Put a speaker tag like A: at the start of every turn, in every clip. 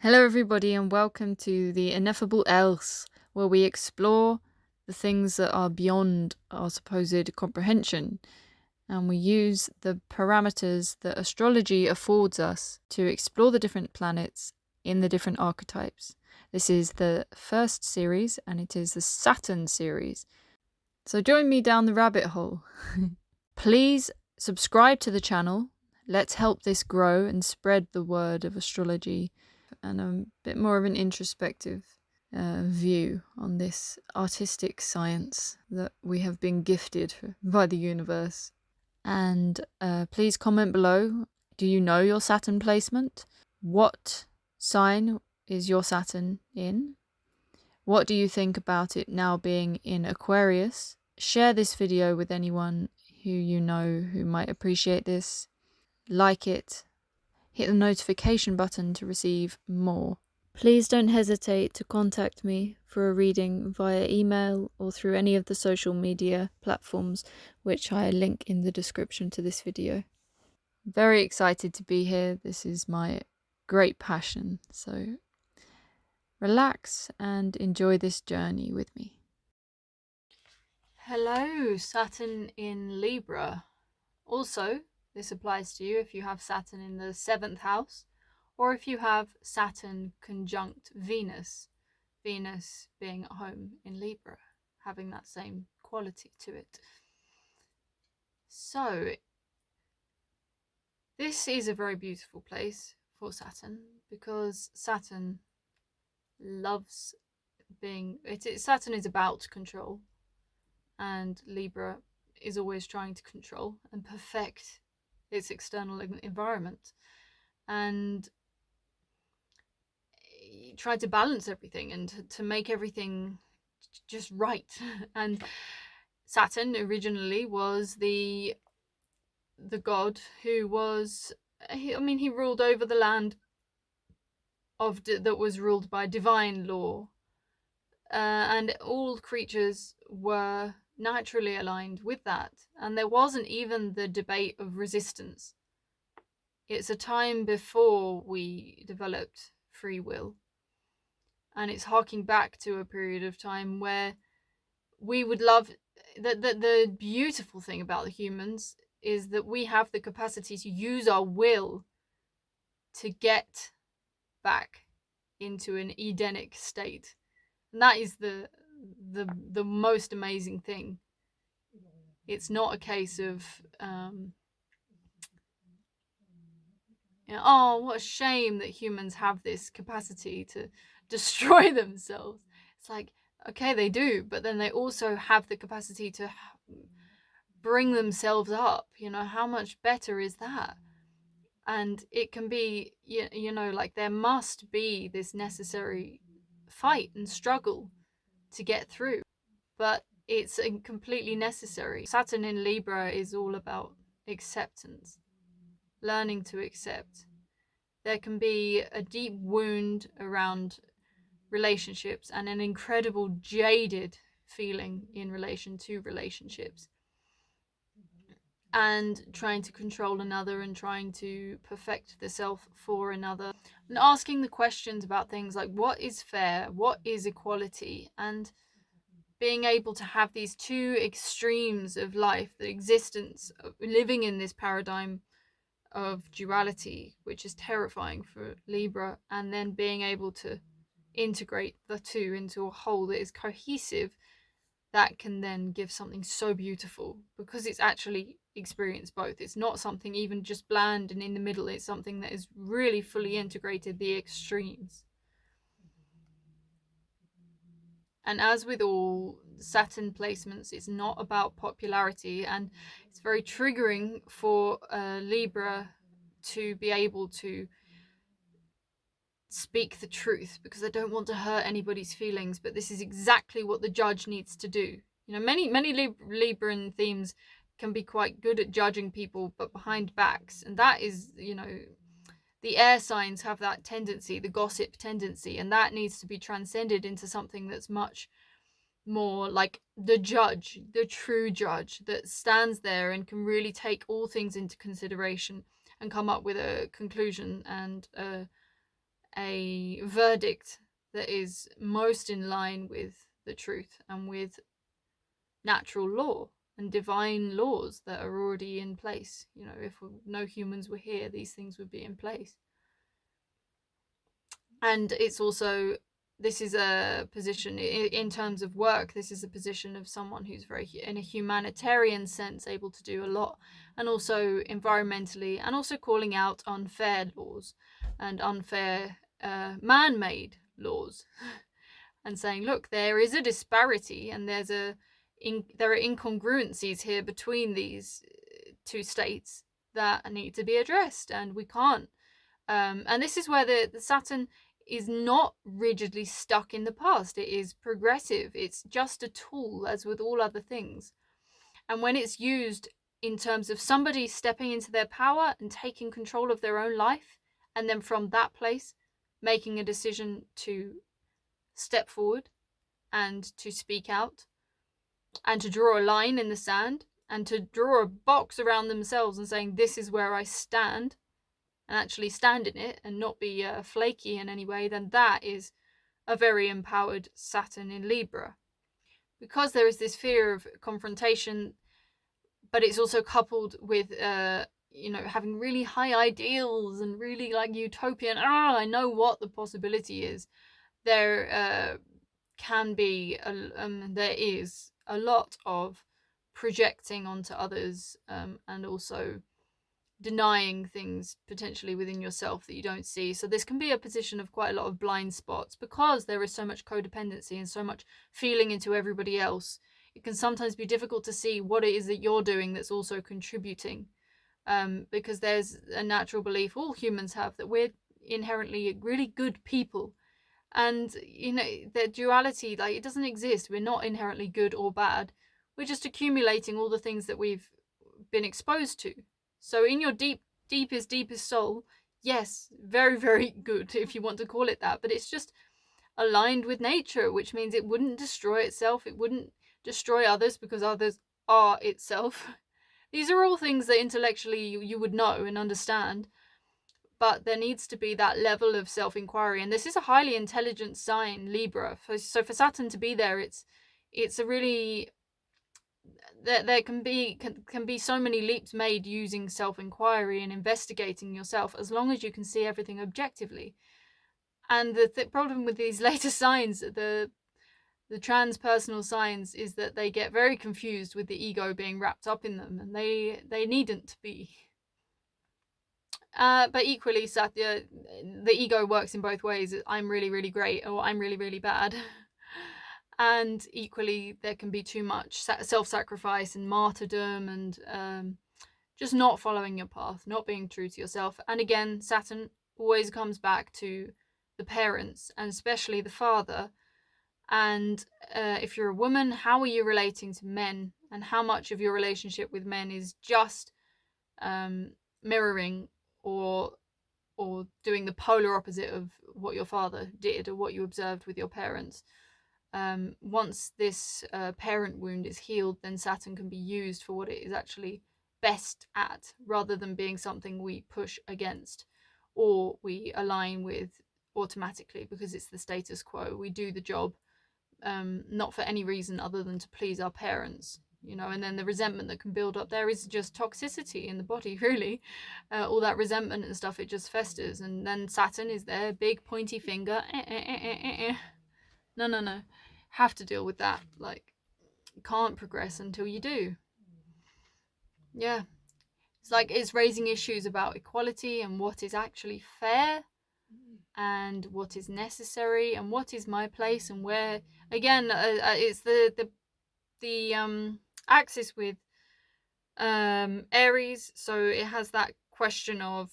A: Hello everybody and welcome to the Ineffableelse, where we explore the things that are beyond our supposed comprehension, and we use the parameters that astrology affords us to explore the different planets in the different archetypes. This is the first series and it is the Saturn series. So join me down the rabbit hole. Please subscribe to the channel. Let's help this grow and spread the word of astrology and a bit more of an introspective view on this artistic science that we have been gifted by the universe. And please comment below, do you know your Saturn placement? What sign is your Saturn in? What do you think about it now being in Aquarius? Share this video with anyone who you know who might appreciate this. Like it. Hit the notification button to receive more. Please don't hesitate to contact me for a reading via email or through any of the social media platforms which I link in the description to this video. Very excited to be here. This is my great passion, so relax and enjoy this journey with me. Hello, Saturn in Libra. Also, this applies to you if you have Saturn in the 7th house, or if you have Saturn conjunct Venus, Venus being at home in Libra, having that same quality to it. So, this is a very beautiful place for Saturn, because Saturn loves being, Saturn is about control, and Libra is always trying to control and perfect its external environment, and try to balance everything and to make everything just right. And Saturn originally was the god who was, he ruled over the land that was ruled by divine law, and all creatures were naturally aligned with that, and there wasn't even the debate of resistance. It's a time before we developed free will, and it's harking back to a period of time where we would love the beautiful thing about the humans is that we have the capacity to use our will to get back into an Edenic state, and that is the most amazing thing. It's not a case of oh, what a shame that humans have this capacity to destroy themselves. It's like, okay, they do, but then they also have the capacity to bring themselves up. How much better is that? And it can be, like there must be this necessary fight and struggle to get through, but it's completely necessary. Saturn in Libra is all about acceptance, learning to accept. There can be a deep wound around relationships and an incredible jaded feeling in relation to relationships, and trying to control another and trying to perfect the self for another, and asking the questions about things like what is fair, what is equality, and being able to have these two extremes of life, the existence of living in this paradigm of duality, which is terrifying for Libra, and then being able to integrate the two into a whole that is cohesive, that can then give something so beautiful, because it's actually experienced both. It's not something even just bland and in the middle, it's something that is really fully integrated the extremes. And as with all Saturn placements, it's not about popularity, and it's very triggering for Libra to be able to speak the truth, because I don't want to hurt anybody's feelings, but this is exactly what the judge needs to do. Many Libran themes can be quite good at judging people, but behind backs, and that is, the air signs have that tendency, the gossip tendency, and that needs to be transcended into something that's much more like the judge, the true judge that stands there and can really take all things into consideration and come up with a conclusion and a verdict that is most in line with the truth and with natural law and divine laws that are already in place. You know, if no humans were here, these things would be in place. And it's also, this is a position in terms of work, this is a position of someone who's very, in a humanitarian sense, able to do a lot, and also environmentally, and also calling out unfair laws and unfair man-made laws and saying, look, there is a disparity and there are incongruencies here between these two states that need to be addressed, and we can't. And this is where the Saturn is not rigidly stuck in the past. It is progressive. It's just a tool, as with all other things. And when it's used in terms of somebody stepping into their power and taking control of their own life, and then from that place making a decision to step forward and to speak out and to draw a line in the sand and to draw a box around themselves and saying, this is where I stand, and actually stand in it and not be flaky in any way, then that is a very empowered Saturn in Libra. Because there is this fear of confrontation, but it's also coupled with having really high ideals and really like utopian, I know what the possibility is. There can be, there is a lot of projecting onto others, and also denying things potentially within yourself that you don't see. So this can be a position of quite a lot of blind spots because there is so much codependency and so much feeling into everybody else. It can sometimes be difficult to see what it is that you're doing that's also contributing, because there's a natural belief all humans have that we're inherently really good people, and the duality, like, it doesn't exist. We're not inherently good or bad. We're just accumulating all the things that we've been exposed to. So in your deepest soul, yes, very, very good, if you want to call it that, but it's just aligned with nature, which means it wouldn't destroy itself. It wouldn't destroy others because others are itself. These are all things that intellectually you would know and understand, but there needs to be that level of self-inquiry. And this is a highly intelligent sign, Libra. So for Saturn to be there, it's a really, there can be so many leaps made using self-inquiry and investigating yourself, as long as you can see everything objectively. And the problem with these later signs, the transpersonal signs, is that they get very confused with the ego being wrapped up in them, and they needn't be. But equally, the ego works in both ways. I'm really, really great, or I'm really, really bad. And equally, there can be too much self-sacrifice and martyrdom, and just not following your path, not being true to yourself. And again, Saturn always comes back to the parents, and especially the father. And if you're a woman, how are you relating to men, and how much of your relationship with men is just mirroring or doing the polar opposite of what your father did or what you observed with your parents. Once this parent wound is healed, then Saturn can be used for what it is actually best at, rather than being something we push against or we align with automatically because it's the status quo. We do the job not for any reason other than to please our parents, and then the resentment that can build up there is just toxicity in the body, really. All that resentment and stuff, it just festers, and then Saturn is there, big pointy finger, no, have to deal with that. Like, you can't progress until you do. Yeah, it's like it's raising issues about equality and what is actually fair and what is necessary and what is my place and where. Again, it's the axis with Aries, so it has that question of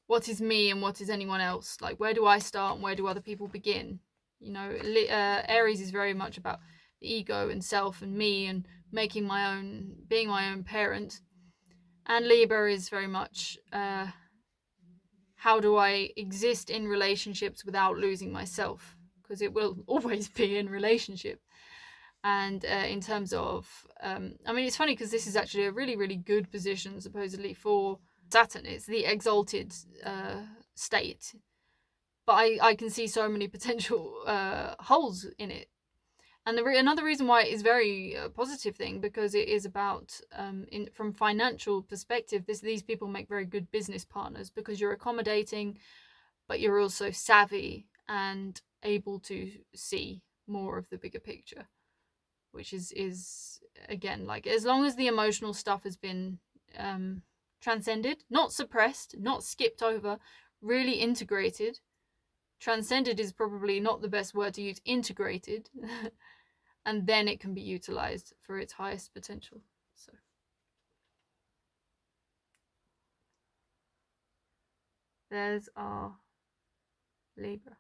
A: what is me and what is anyone else. Like, where do I start and where do other people begin? Aries is very much about the ego and self and me and being my own parent. And Libra is very much how do I exist in relationships without losing myself, because it will always be in relationship. And in terms of it's funny because this is actually a really, really good position supposedly for Saturn. It's the exalted state. But I can see so many potential holes in it. And another reason why it is very positive thing, because it is about, from financial perspective, these people make very good business partners, because you're accommodating, but you're also savvy and able to see more of the bigger picture, which is again, like, as long as the emotional stuff has been transcended, not suppressed, not skipped over, really integrated. Transcended is probably not the best word to use, integrated. And then it can be utilized for its highest potential. So there's our Libra.